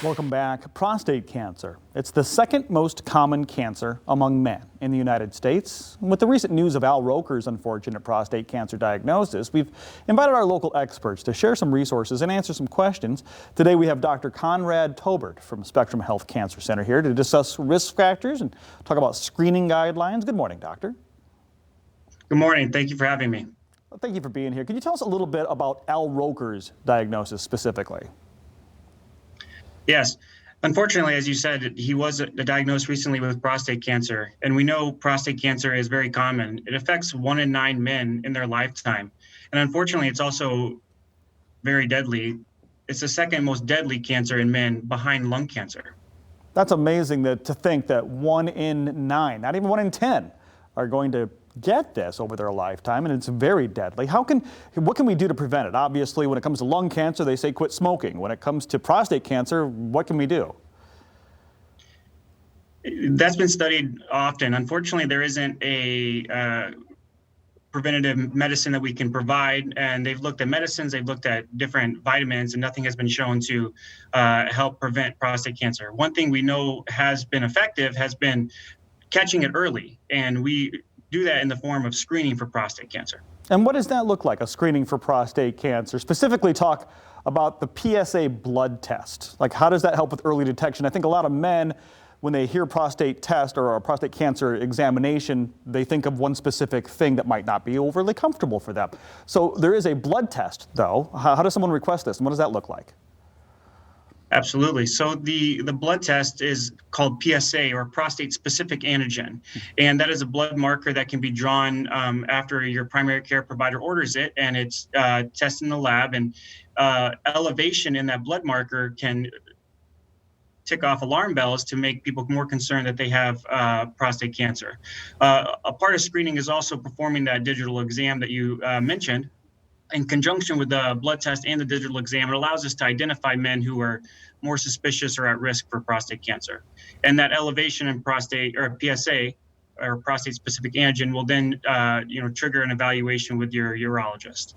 Welcome back. Prostate cancer. It's the second most common cancer among men in the United States. With the recent news of Al Roker's unfortunate prostate cancer diagnosis, we've invited our local experts to share some resources and answer some questions. Today we have Dr. Conrad Tobert from Spectrum Health Cancer Center here to discuss risk factors and talk about screening guidelines. Good morning, doctor. Good morning. Thank you for having me. Well, thank you for being here. Can you tell us a little bit about Al Roker's diagnosis specifically? Yes. Unfortunately, as you said, he was diagnosed recently with prostate cancer, and we know prostate cancer is very common. It affects 1 in 9 men in their lifetime, and unfortunately, it's also very deadly. It's the second most deadly cancer in men behind lung cancer. That's amazing to think that 1 in 9, not even 1 in 10, are going to get this over their lifetime, and it's very deadly. What can we do to prevent it? Obviously, when it comes to lung cancer, they say quit smoking. When it comes to prostate cancer, what can we do? That's been studied often. Unfortunately, there isn't a preventative medicine that we can provide, and they've looked at medicines, they've looked at different vitamins, and nothing has been shown to help prevent prostate cancer. One thing we know has been effective has been catching it early, and we do that in the form of screening for prostate cancer. And what does that look like, a screening for prostate cancer? Specifically talk about the PSA blood test. Like, how does that help with early detection? I think a lot of men, when they hear prostate test or a prostate cancer examination, they think of one specific thing that might not be overly comfortable for them. So there is a blood test, though. How does someone request this, and what does that look like? Absolutely. So the blood test is called PSA, or prostate specific antigen. And that is a blood marker that can be drawn after your primary care provider orders it, and it's tested in the lab. And elevation in that blood marker can tick off alarm bells to make people more concerned that they have prostate cancer. A part of screening is also performing that digital exam that you mentioned. In conjunction with the blood test and the digital exam, it allows us to identify men who are more suspicious or at risk for prostate cancer. And that elevation in prostate, or PSA, or prostate specific antigen, will then trigger an evaluation with your urologist.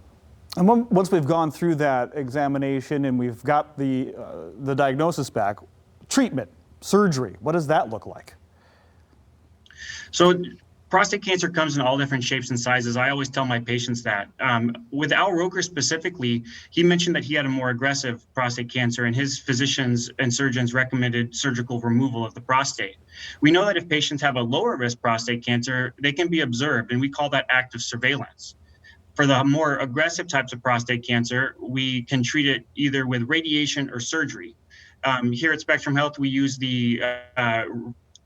And once we've gone through that examination and we've got the diagnosis back, treatment, surgery, what does that look like? So prostate cancer comes in all different shapes and sizes. I always tell my patients that. With Al Roker specifically, he mentioned that he had a more aggressive prostate cancer, and his physicians and surgeons recommended surgical removal of the prostate. We know that if patients have a lower risk prostate cancer, they can be observed, and we call that active surveillance. For the more aggressive types of prostate cancer, we can treat it either with radiation or surgery. Here at Spectrum Health, we use the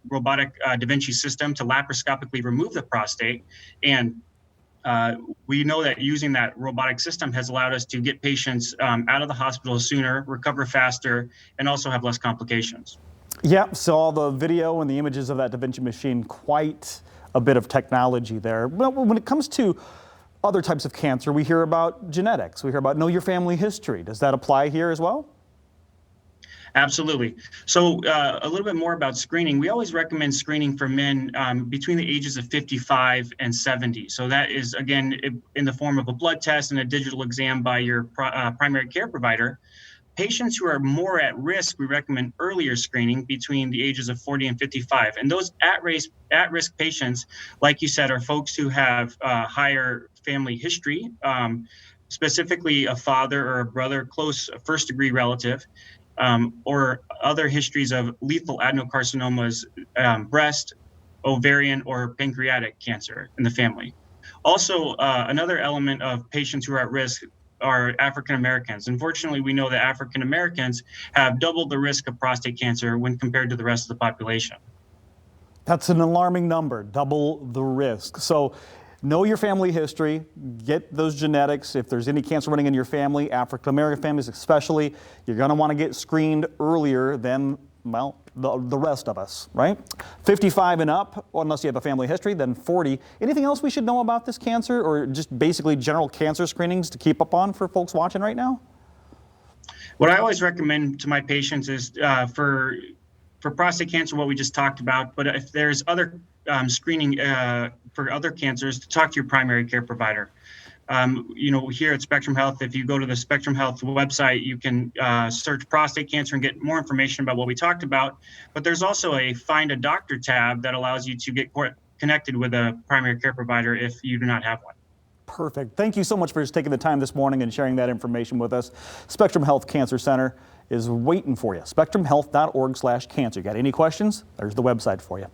robotic Da Vinci system to laparoscopically remove the prostate. And we know that using that robotic system has allowed us to get patients out of the hospital sooner, recover faster, and also have less complications. Yeah, saw the video and the images of that Da Vinci machine, quite a bit of technology there. But when it comes to other types of cancer, we hear about genetics, we hear about know your family history. Does that apply here as well? Absolutely. So a little bit more about screening. We always recommend screening for men between the ages of 55 and 70. So that is, again, in the form of a blood test and a digital exam by your primary care provider. Patients who are more at risk, we recommend earlier screening between the ages of 40 and 55. And those at-risk patients, like you said, are folks who have higher family history, specifically a father or a brother, close first-degree relative, or other histories of lethal adenocarcinomas, breast, ovarian, or pancreatic cancer in the family. Also, another element of patients who are at risk are African Americans. Unfortunately, we know that African Americans have doubled the risk of prostate cancer when compared to the rest of the population. That's an alarming number, double the risk. So know your family history, get those genetics. If there's any cancer running in your family, African American families especially, you're going to want to get screened earlier than, well, the rest of us, right? 55 and up, unless you have a family history, then 40. Anything else we should know about this cancer, or just basically general cancer screenings to keep up on for folks watching right now? What I always recommend to my patients is for prostate cancer, what we just talked about, but if there's other screening for other cancers, to talk to your primary care provider. Here at Spectrum Health, if you go to the Spectrum Health website, you can search prostate cancer and get more information about what we talked about. But there's also a Find a Doctor tab that allows you to get connected with a primary care provider if you do not have one. Perfect. Thank you so much for just taking the time this morning and sharing that information with us. Spectrum Health Cancer Center is waiting for you. SpectrumHealth.org/cancer. Got any questions? There's the website for you.